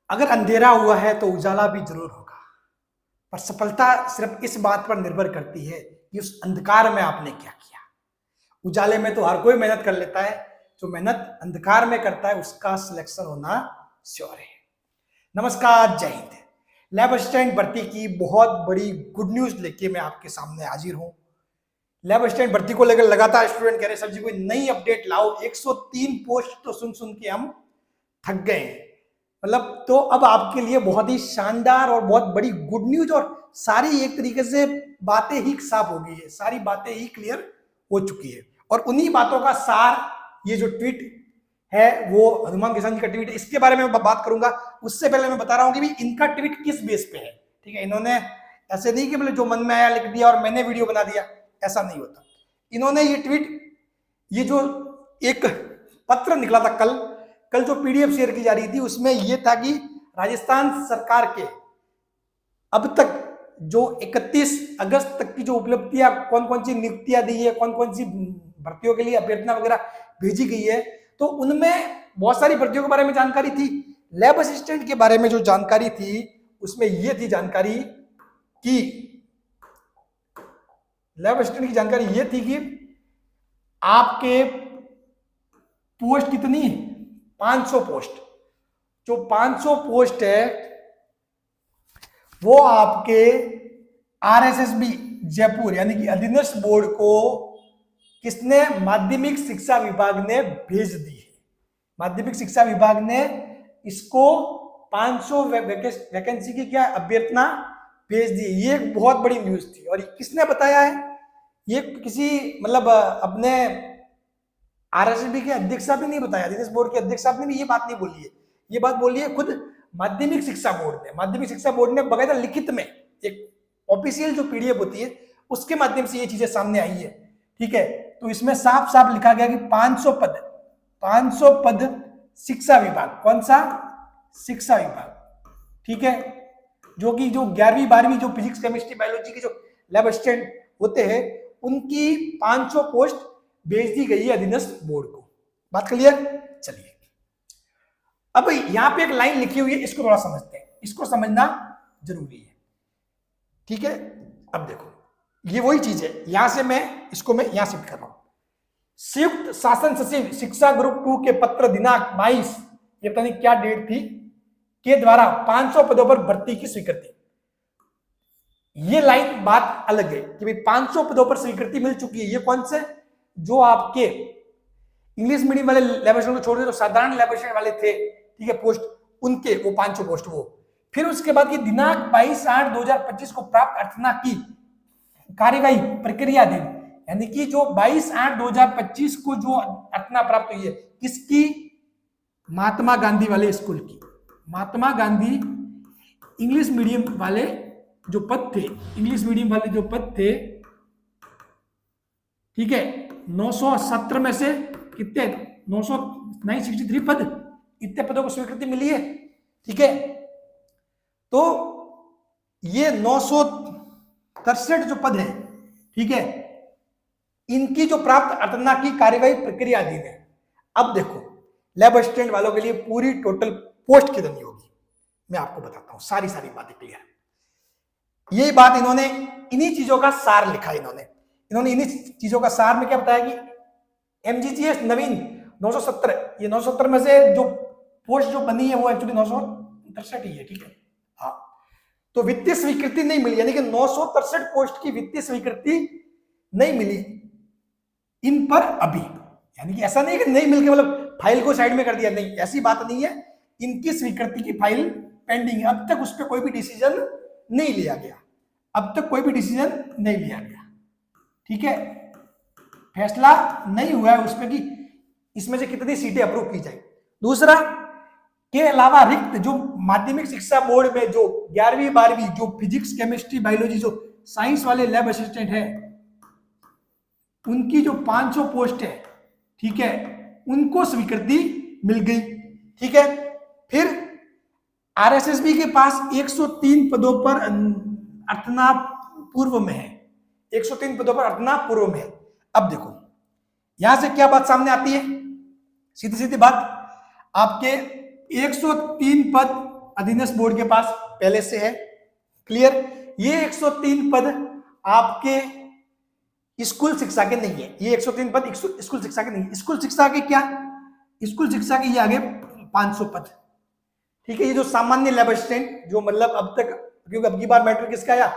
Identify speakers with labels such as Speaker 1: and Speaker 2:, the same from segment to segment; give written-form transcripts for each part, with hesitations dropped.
Speaker 1: अगर अंधेरा हुआ है तो उजाला भी जरूर होगा, पर सफलता सिर्फ इस बात पर निर्भर करती है कि उस अंधकार में आपने क्या किया। उजाले में तो हर कोई मेहनत कर लेता है, जो मेहनत अंधकार में करता है उसका सिलेक्शन होना श्योर है। नमस्कार, जय हिंद। लैब असिस्टेंट भर्ती की बहुत बड़ी गुड न्यूज लेके मैं आपके सामने हाजिर हूं। लैब असिस्टेंट भर्ती को लेकर लगातार स्टूडेंट कह रहे सर जी कोई नई अपडेट लाओ, 103 पोस्ट तो सुन सुन के हम थक गए हैं। मतलब तो अब आपके लिए बहुत ही शानदार और बहुत बड़ी गुड न्यूज, और सारी एक तरीके से बातें ही साफ हो गई है, सारी बातें ही क्लियर हो चुकी है। और उन्हीं बातों का सार ये जो ट्वीट है वो हनुमान किसान जी का ट्वीट है, इसके बारे में मैं बात करूंगा। उससे पहले मैं बता रहा हूं कि भी इनका ट्वीट किस बेस पे है। ठीक है, इन्होंने ऐसे नहीं कि मतलब जो मन में आया लिख दिया और मैंने वीडियो बना दिया, ऐसा नहीं होता। इन्होंने ये ट्वीट, ये जो एक पत्र निकला था कल जो पीडीएफ शेयर की जा रही थी, उसमें यह था कि राजस्थान सरकार के अब तक जो 31 अगस्त तक की जो उपलब्धियां, कौन कौन सी नियुक्तियां दी है, कौन कौन सी भर्तियों के लिए अभ्यर्थना वगैरह भेजी गई है, तो उनमें बहुत सारी भर्तियों के बारे में जानकारी थी। लैब असिस्टेंट के बारे में जो जानकारी थी उसमें यह थी जानकारी कि लैब असिस्टेंट की जानकारी यह थी कि आपके पोस्ट कितनी, 500 पोस्ट। जो 500 पोस्ट है वो आपके आरएसएसबी जयपुर यानी कि अधीनस्थ बोर्ड को किसने, माध्यमिक शिक्षा विभाग ने भेज दी है। माध्यमिक शिक्षा विभाग ने इसको 500 वैकेंसी की क्या अभ्यर्थना भेज दी। ये एक बहुत बड़ी न्यूज थी। और किसने बताया है, ये किसी मतलब अपने आरएसएसबी के अध्यक्ष साहब ने नहीं बताया, अधीनस्थ बोर्ड के अध्यक्ष साहब ने भी ये बात नहीं बोली है। ये बात बोली है खुद माध्यमिक शिक्षा बोर्ड ने। माध्यमिक शिक्षा बोर्ड ने बकायदा लिखित में एक ऑफिशियल जो पीडीएफ होती है उसके माध्यम से ये चीजें सामने आई है। ठीक है, तो इसमें साफ साफ लिखा गया कि 500 पद शिक्षा विभाग, कौन सा, शिक्षा विभाग। ठीक है, जो कि जो 11वीं 12वीं जो फिजिक्स केमिस्ट्री बायोलॉजी के जो लैब असिस्टेंट होते हैं उनकी 500 पोस्ट भेज दी गई है अधीनस्थ बोर्ड को। बात क्लियर। चलिए अब यहां पे एक लाइन लिखी हुई है, इसको थोड़ा समझते हैं, इसको समझना जरूरी है। ठीक है, अब देखो ये वही चीज है, यहां से मैं इसको मैं यहां शिफ्ट कर रहा हूं। संयुक्त शासन सचिव शिक्षा ग्रुप 2 के पत्र दिनांक 22, ये पता नहीं क्या डेट थी, के द्वारा 500 पदों पर भर्ती की स्वीकृति। ये लाइन बात अलग है कि भाई 500 पदों पर स्वीकृति मिल चुकी है। ये कौन से, जो आपके इंग्लिश मीडियम वाले लैब असिस्टेंट को छोड़ दे, तो साधारण लैब असिस्टेंट वाले थे, ठीक है, पोस्ट उनके वो 500 पोस्ट वो। फिर उसके बाद की दिनांक 22/8/2025 को प्राप्त अर्थना की कार्यवाही प्रक्रिया दिन, यानी कि जो 22/8/2025 को जो अर्थना प्राप्त हुई है किसकी, महात्मा गांधी वाले स्कूल की। महात्मा गांधी इंग्लिश मीडियम वाले जो पद थे, इंग्लिश मीडियम वाले जो पद थे, ठीक है, 917 में से कितने, 963 पद, इतने पदों को स्वीकृति मिली है। ठीक है, तो ये 963 जो पद है, ठीक है, इनकी जो प्राप्त अर्थना की कार्यवाही प्रक्रिया अधीन है। अब देखो लैब असिस्टेंट वालों के लिए पूरी टोटल पोस्ट कितनी होगी मैं आपको बताता हूं, सारी बातें क्लियर। यही बात इन्होंने इन्हीं चीजों का सार लिखा है। इन्होंने इन्हीं चीजों का सार में क्या बताया कि एमजीजीएस नवीन 970, ये 970 में से जो पोस्ट जो बनी है वो एक्चुअली 963 ही है। ठीक है, हाँ, तो वित्तीय स्वीकृति नहीं मिली, यानी कि 963 पोस्ट की वित्तीय स्वीकृति नहीं मिली इन पर अभी। यानी कि ऐसा नहीं कि नहीं मिल के मतलब फाइल को साइड में कर दिया, नहीं, ऐसी बात नहीं है। इनकी स्वीकृति की फाइल पेंडिंग है, अब तक उस पर कोई भी डिसीजन नहीं लिया गया, अब तक कोई भी डिसीजन नहीं लिया गया। ठीक है, फैसला नहीं हुआ है उस पर कि इसमें से कितनी सीटें अप्रूव की जाए। दूसरा के अलावा रिक्त जो माध्यमिक शिक्षा बोर्ड में जो 11वीं 12वीं जो फिजिक्स केमिस्ट्री बायोलॉजी जो साइंस वाले लैब असिस्टेंट है उनकी जो 500 पोस्ट है, ठीक है, उनको स्वीकृति मिल गई। ठीक है, फिर आरएसएसबी के पास 103 पदों पर अर्थना पूर्व में है, 103 पदों पर अर्थना पूर्व में है। अब देखो यहां से क्या बात सामने आती है, सीधी सीधी बात, आपके 103 पद अधीनस्थ बोर्ड के पास पहले से है। क्लियर। ये 103 पद आपके स्कूल शिक्षा के नहीं है, ये 103 पद स्कूल शिक्षा के नहीं है। स्कूल शिक्षा के क्या, स्कूल शिक्षा के ये आगे 500 पद। ठीक है। ये जो सामान्य लैब असिस्टेंट जो मतलब अब तक, क्योंकि अब की बार मैटर किसका आया,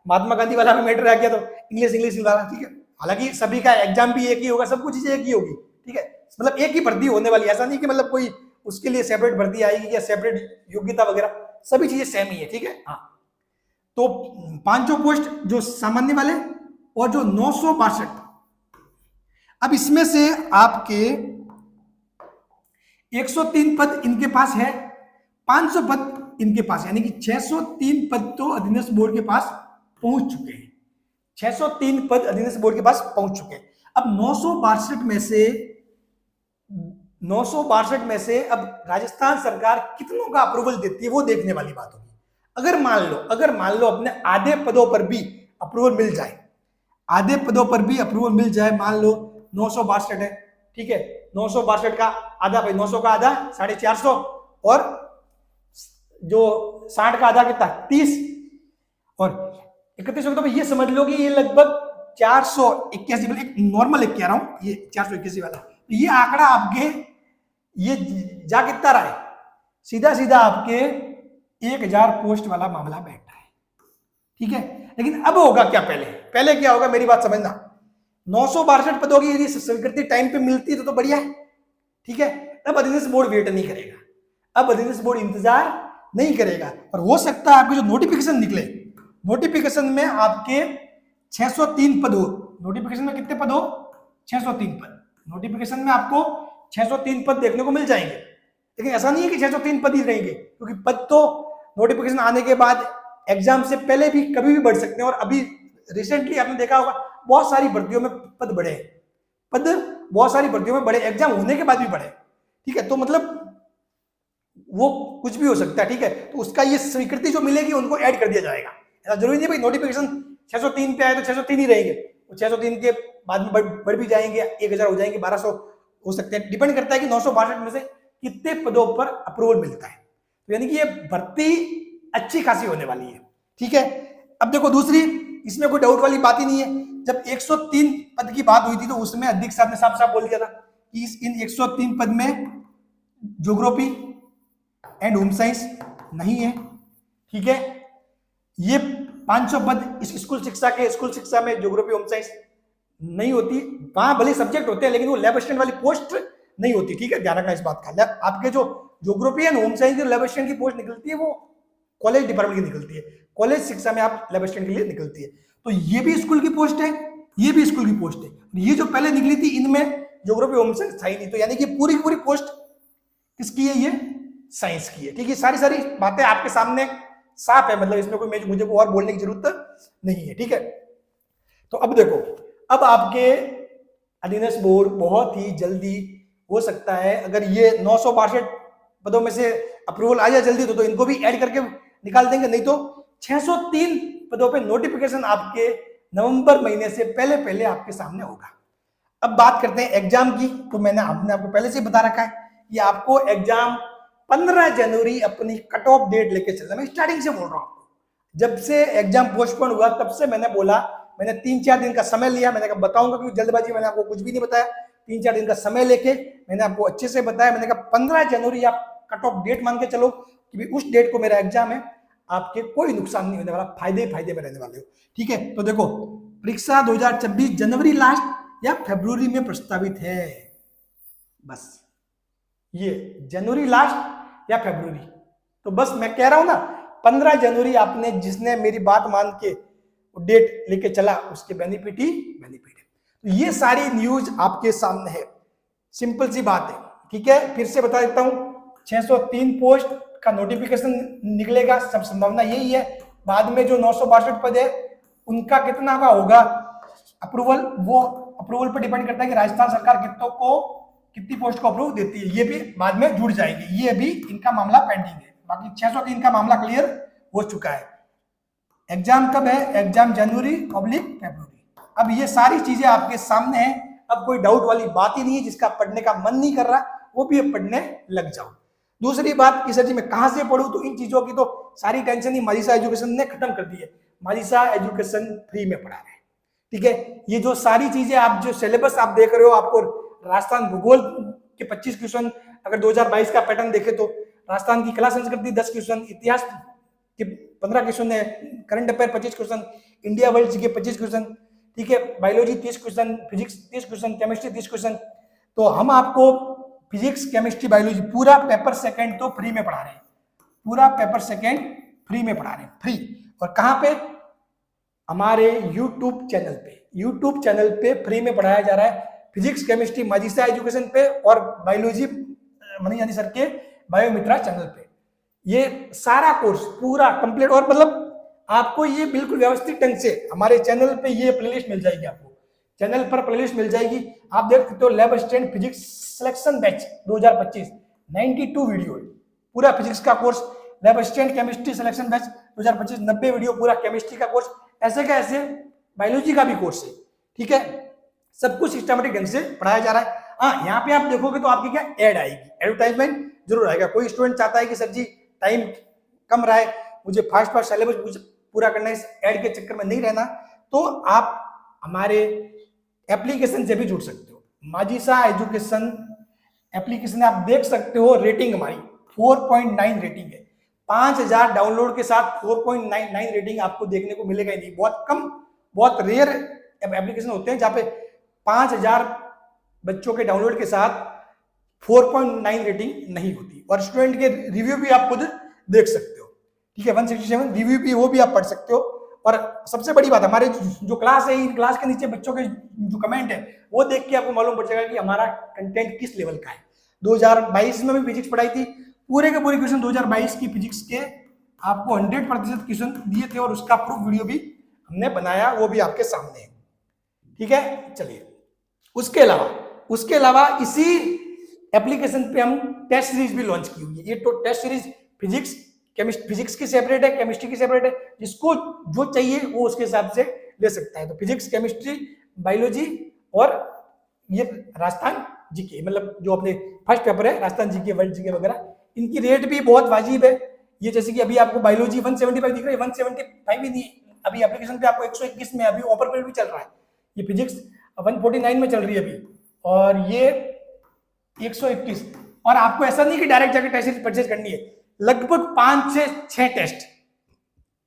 Speaker 1: महात्मा गांधी वाला में मैटर आ गया, तो इंग्लिश वाला। ठीक है। हालांकि सभी का एग्जाम भी एक ही होगा, सब कुछ चीजें एक ही होगी। ठीक है। मतलब एक ही भर्ती होने वाली, ऐसा नहीं कि मतलब कोई उसके लिए सेपरेट भर्ती आएगी या सेपरेट योग्यता वगैरह, सभी चीजें सेम ही है। ठीक है। हाँ, तो 500 पोस्ट जो सामान्य वाले और जो 962, अब इसमें से आपके 103 पद इनके पास है, 500 पद इनके पास है, यानी कि 603 पद तो अधीनस्थ बोर्ड के पास पहुंच चुके हैं। 603 पद अधीनस्थ बोर्ड के पास पहुंच चुके हैं। अब 962 में से अब राजस्थान सरकार कितनों का अप्रूवल देती है वो देखने वाली बात होगी। अगर मान लो अपने आधे पदों पर भी अप्रूवल मिल जाए, आधे पदों पर भी अप्रूवल मिल जाए, मान लो 962 है। ठीक है। 962 का आधा भाई, 900 का आधा 450, और जो 60 का आधा कितना 30, और 31 तो ये समझ लो कि ये लगभग 481, एक नॉर्मल एक कह रहा हूं, ये 481 वाला, तो ये आंकड़ा आपके ये जा कितना रहा है, सीधा आपके 1000 पोस्ट वाला मामला बैठा है। ठीक है। लेकिन अब होगा क्या, पहले क्या होगा, मेरी बात समझना। 962 पदों की यदि स्वीकृति टाइम पे मिलती है तो बढ़िया है। ठीक है। अब अधीनस्थ बोर्ड वेट नहीं करेगा, अब अधीनस्थ बोर्ड इंतजार नहीं करेगा, और हो सकता है आपके जो नोटिफिकेशन निकले, नोटिफिकेशन में आपके 603 पद हो। नोटिफिकेशन में कितने पद हो, 603 पद। नोटिफिकेशन में आपको 603 पद देखने को मिल जाएंगे। लेकिन ऐसा नहीं है कि 603 पद ही रहेंगे, क्योंकि पद तो नोटिफिकेशन आने के बाद एग्जाम से पहले भी कभी भी बढ़ सकते हैं। और अभी रिसेंटली आपने देखा होगा बहुत सारी भर्तियों में पद बढ़े, पद बहुत सारी भर्तियों में बढ़े, एग्जाम होने के बाद भी बढ़े। ठीक है। तो मतलब वो कुछ भी हो सकता है। ठीक है। तो उसका ये स्वीकृति जो मिलेगी उनको ऐड कर दिया जाएगा। ऐसा जरूरी नहीं भाई नोटिफिकेशन 603 पे आए तो 603 ही रहेंगे, तो 603 के बाद में बढ़ भी जाएंगे, 1000 हो जाएंगे, 1200 हो सकते हैं। डिपेंड करता है कि 962 में से कितने पदों पर अप्रूवल मिलता है। तो यानी कि ये भर्ती अच्छी खासी होने वाली है। ठीक है। अब देखो दूसरी, इसमें कोई डाउट वाली बात ही नहीं है। जब 103 पद की बात हुई थी तो उसमें अध्यक्ष साहब ने साफ बोल दिया था कि इन 103 पद में ज्योग्राफी एंड होम साइंस नहीं है। ठीक है। ये 500 पद इस स्कूल शिक्षा में ज्योग्राफी होम साइंस नहीं होती, वहां भले सब्जेक्ट होते हैं लेकिन वो लैब असिस्टेंट वाली पोस्ट नहीं होती। ठीक है। ध्यान रखना इस बात का। आपके जो geography and home science lab assistant की पोस्ट निकलती है वो कॉलेज डिपार्टमेंट की निकलती है, कॉलेज शिक्षा में आप लैब असिस्टेंट के लिए निकलती है। तो ये भी स्कूल की पोस्ट है, ये भी स्कूल की पोस्ट है। ये जो पहले निकली थी इनमें ज्योग्राफी होम साइंस था ही नहीं, तो यानी कि पूरी पोस्ट किसकी है, ये साइंस की है। ठीक है। सारी बातें आपके सामने साफ है, मतलब इसमें कोई मुझे और बोलने की जरूरत नहीं है। ठीक है। तो अब देखो, अब आपके अधीनस्थ बोर्ड बहुत ही जल्दी हो सकता है, अगर ये 962 पदों में से अप्रूवल आ जाए जल्दी तो इनको भी ऐड करके निकाल देंगे, नहीं तो 603 पदों पे नोटिफिकेशन आपके नवंबर महीने से पहले आपके सामने होगा। अब बात करते हैं एग्जाम की। तो मैंने आपको पहले से बता रखा है कि आपको एग्जाम 15 जनवरी अपनी कट ऑफ डेट लेके चल रहा है। मैं स्टार्टिंग से बोल रहा हूं, जब से एग्जाम पोस्टपोन हुआ तब से मैंने बोला, मैंने 3-4 दिन का समय लिया। मैंने कहा बताऊंगा, क्योंकि जल्दबाजी मैंने आपको कुछ भी नहीं बताया। 3-4 दिन का समय लेके मैंने आपको अच्छे से बताया। मैंने कहा 15 जनवरी आप कट ऑफ डेट मान के चलो कि उस डेट को मेरा एग्जाम है, आपके कोई नुकसान नहीं होने वाला, फायदे में रहने वाले हो। ठीक है। तो देखो, परीक्षा 2026 जनवरी लास्ट या फरवरी में प्रस्तावित है। बस ये जनवरी लास्ट या फरवरी, तो बस मैं कह रहा हूं ना 15 जनवरी आपने जिसने मेरी बात मान के डेट लेके चला उसके बेनिफिट है। तो ये सारी न्यूज आपके सामने है, सिंपल सी बात है। ठीक है। फिर से बता देता हूं, 603 पोस्ट का नोटिफिकेशन निकलेगा, सब संभावना यही है। बाद में जो 962 पद है उनका कितना का होगा अप्रूवल, वो अप्रूवल पर डिपेंड करता है कि राजस्थान सरकार कितनी पोस्ट को अप्रूव देती है, ये भी बाद में जुड़ जाएंगे। ये भी इनका मामला पेंडिंग है। बाकी 603 का मामला क्लियर हो चुका है। एग्जाम कब है, एग्जाम जनवरी/फरवरी। अब ये सारी चीजें आपके सामने हैं। अब कोई डाउट वाली बात ही नहीं है। जिसका पढ़ने का मन नहीं कर रहा वो भी अब पढ़ने लग जाओ। दूसरी बात कि सर जी मैं कहाँ से पढ़ूं, तो इन चीजों की तो सारी टेंशन ही माजिसा एजुकेशन ने खत्म कर दी है। माजिसा एजुकेशन फ्री में पढ़ा रहे हैं, ठीक है। ये जो सारी चीजें आप जो सिलेबस आप देख रहे हो, आपको राजस्थान भूगोल के 25 क्वेश्चन, अगर 2022 का पैटर्न देखे तो राजस्थान की कला संस्कृति 10 क्वेश्चन, इतिहास के 15 क्वेश्चन है, current affair 25 question, India world GK 25 question, ठीक है, biology 30 question, physics 30 question, chemistry 30 question. तो हम आपको फिजिक्स, केमिस्ट्री, बायोलॉजी पूरा पेपर सेकंड तो फ्री में पढ़ा रहे हैं, पूरा पेपर सेकंड फ्री में पढ़ा रहे हैं, फ्री। और कहाँ पे? हमारे यूट्यूब चैनल पे, यूट्यूब चैनल पे फ्री में पढ़ाया जा रहा है। फिजिक्स, केमिस्ट्री माजिसा एजुकेशन पे, और बायोलॉजी मनी यानी सर के बायोमित्रा चैनल पे। ये सारा कोर्स पूरा कंप्लीट, और मतलब आपको ये बिल्कुल व्यवस्थित ढंग से हमारे चैनल पे ये प्लेलिस्ट मिल जाएगी, आपको चैनल पर प्लेलिस्ट मिल जाएगी। आप देख सकते हो lab assistant physics selection batch 2025 92 video, पूरा फिजिक्स का course. Lab assistant chemistry selection batch 2025 90 video, पूरा केमिस्ट्री का कोर्स। ऐसे का ऐसे बायोलॉजी का भी कोर्स है, ठीक है। सब कुछ सिस्टमेटिक ढंग से पढ़ाया जा रहा है। हाँ, यहाँ पे आप देखोगे तो आपकी क्या ऐड आएगी, एडवर्टाइजमेंट जरूर आएगा। कोई स्टूडेंट चाहता है कि सर जी टाइम कम रहा है, मुझे फास्ट फास्ट सिलेबस पूरा करना है, इस ऐड के चक्कर में नहीं रहना, तो आप हमारे एप्लीकेशन से भी जुड़ सकते हो। माजिसा एजुकेशन एप्लीकेशन आप देख सकते हो, रेटिंग हमारी 4.9 रेटिंग है। 5000 डाउनलोड के साथ 4.99 रेटिंग आपको देखने को मिलेगा ही नहीं। बहुत कम, बहुत रेयर एप्लीकेशन होते हैं जहाँ पे 5000 बच्चों के डाउनलोड के साथ 4.9 रेटिंग नहीं होती। और स्टूडेंट के रिव्यू भी आप खुद देख सकते हो, ठीक है। 167 रिव्यू भी, वो भी आप पढ़ सकते हो। और सबसे बड़ी बात, हमारे जो क्लास है, इन क्लास के नीचे बच्चों के जो कमेंट है, वो देख के आपको मालूम पड़ जाएगा कि हमारा कंटेंट किस लेवल का है। 2022 में भी फिजिक्स पढ़ाई थी, पूरे के पूरे क्वेश्चन 2022 की फिजिक्स के आपको 100% क्वेश्चन दिए थे, और उसका प्रूफ वीडियो भी हमने बनाया, वो भी आपके सामने है, ठीक है। चलिए, उसके अलावा इसी एप्लीकेशन पे हम टेस्ट सीरीज भी लॉन्च की हुई है। ये तो टेस्ट सीरीज फिजिक्स की सेपरेट है, केमिस्ट्री की सेपरेट है, जिसको जो चाहिए वो उसके हिसाब से ले सकता है। तो फिजिक्स, केमिस्ट्री, बायोलॉजी और ये राजस्थान जीके, मतलब जो अपने फर्स्ट पेपर है राजस्थान जीके, वर्ल्ड जीके वगैरह, इनकी रेट भी बहुत वाजिब है। ये जैसे कि अभी आपको बायोलॉजी 175 दिख रहा है, 175 ही नहीं, अभी एप्लीकेशन पे आपको 121 में अभी ऑफर पीरियड भी चल रहा है। ये फिजिक्स 149 में चल रही है अभी, और ये 121। और आपको ऐसा नहीं कि डायरेक्ट जाकर टेस्ट सीरीज परचेज करनी है, लगभग 5 से 6 टेस्ट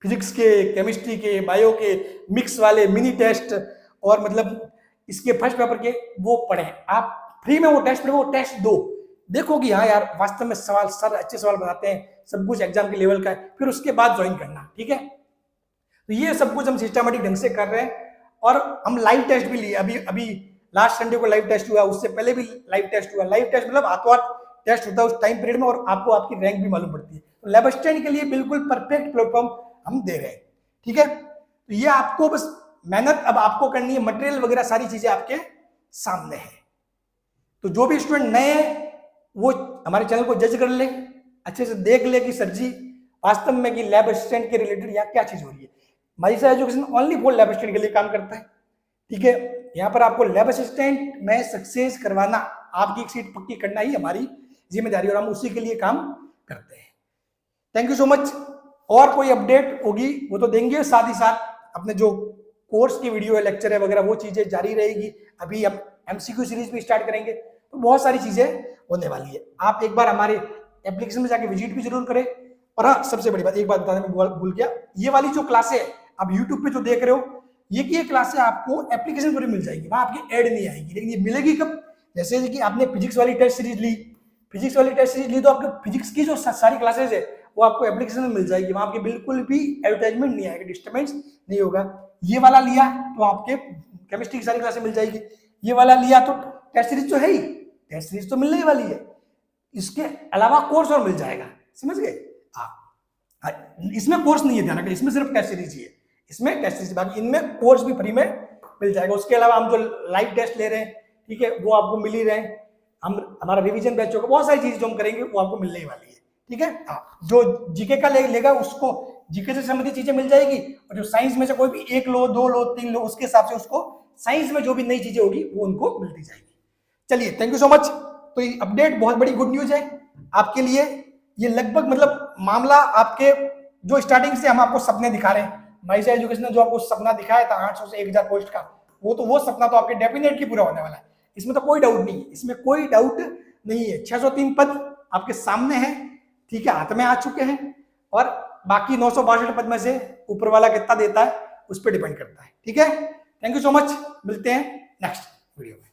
Speaker 1: फिजिक्स के, केमिस्ट्री के, बायो के, मिक्स वाले मिनी टेस्ट, और मतलब इसके फर्स्ट पेपर के वो पढ़े आप फ्री में। वो टेस्ट पढ़े, वो टेस्ट दो, देखो कि हाँ यार वास्तव में सवाल सर अच्छे सवाल बनाते हैं, सब कुछ एग्जाम के लेवल का है, फिर उसके बाद ज्वाइन करना, ठीक है। तो ये सब कुछ हम सिस्टमेटिक ढंग से कर रहे हैं। और हम लाइव टेस्ट भी लिए, अभी लास्ट संडे को लाइव टेस्ट हुआ, उससे पहले भी लाइव टेस्ट हुआ। लाइव टेस्ट मतलब हाथों हाथ टेस्ट होता है उस टाइम पीरियड में, और आपको आपकी रैंक भी मालूम पड़ती है। तो लैब असिस्टेंट के लिए बिल्कुल परफेक्ट प्लेटफॉर्म हम दे रहे हैं, ठीक है। तो ये आपको बस मेहनत अब आपको करनी है, मटेरियल वगैरह सारी चीजें आपके सामने है। तो जो भी स्टूडेंट नए हैं वो हमारे चैनल को जज कर ले, अच्छे से देख ले कि सर जी वास्तव में कि लैब असिस्टेंट के रिलेटेड यहाँ क्या चीज हो रही है। Majisa education only for lab assistant के लिए काम करता है, ठीक है। यहाँ पर आपको लैब असिस्टेंट में सक्सेस करवाना, आपकी एक सीट पक्की करना ही हमारी जिम्मेदारी, और हम उसी के लिए काम करते हैं। Thank you so much. और कोई अपडेट होगी वो तो देंगे, साथ ही साथ अपने जो कोर्स की वीडियो है, लेक्चर है वगैरह, वो चीजें जारी रहेगी। अभी हम एमसीक्यू सीरीज भी स्टार्ट करेंगे, तो बहुत सारी चीजें होने वाली है। आप एक बार हमारे एप्लीकेशन में जाके विजिट भी जरूर करें। और हाँ, सबसे बड़ी बात एक बात बताने में भूल गया, ये वाली जो क्लास है आप यूट्यूब पे जो देख रहे हो, ये क्लासें आपको एप्लीकेशन पर मिल जाएगी, वहां आपकी ऐड नहीं आएगी। लेकिन ये मिलेगी कब? जैसे कि आपने फिजिक्स वाली टेस्ट सीरीज ली, तो आपके फिजिक्स की जो सारी क्लासेज है वो आपको एप्लीकेशन में मिल जाएगी, वहां आपके बिल्कुल भी एडवर्टाइजमेंट नहीं आएगा, डिस्टर्बेंस नहीं होगा। ये वाला लिया तो आपके केमिस्ट्री की सारी क्लासें मिल जाएगी, ये वाला लिया तो टेस्ट सीरीज तो है ही, टेस्ट सीरीज तो मिलने ही वाली है, इसके अलावा कोर्स और मिल जाएगा, समझ गए? हाँ, इसमें कोर्स नहीं है, ध्यान रखिए, इसमें सिर्फ टेस्ट सीरीज ही है, इसमें टेस्ट सीरीज, बाकी इनमें कोर्स भी फ्री में मिल जाएगा। उसके अलावा हम जो लाइव टेस्ट ले रहे हैं, ठीक है, वो आपको मिल ही रहे हैं। हम हमारा रिवीजन बैच होगा, बहुत सारी चीजें जो हम करेंगे वो आपको मिलने ही वाली है, ठीक है। जो जीके का लेगा उसको जीके से संबंधित चीजें मिल जाएगी, और जो साइंस में से कोई भी 1 लो, 2 लो, 3 लो, उसके हिसाब से उसको साइंस में जो भी नई चीजें होगी वो उनको मिलती जाएगी। चलिए, थैंक यू सो मच। तो ये अपडेट बहुत बड़ी गुड न्यूज है, आपके लिए ये लगभग मतलब मामला आपके जो स्टार्टिंग से हम आपको सपने दिखा रहे हैं, माइसा एजुकेशन ने जो आपको सपना दिखाया था 800 से 1000 पोस्ट का, वो सपना तो आपके डेफिनेटली पूरा होने वाला है, इसमें तो कोई डाउट नहीं है, इसमें कोई डाउट नहीं है। 603 पद आपके सामने है, ठीक है, हाथ में आ चुके हैं, और बाकी 962 पद में से ऊपर वाला कितना देता है उस पर डिपेंड करता है। ठीक है, थैंक यू सो मच, मिलते हैं नेक्स्ट वीडियो में।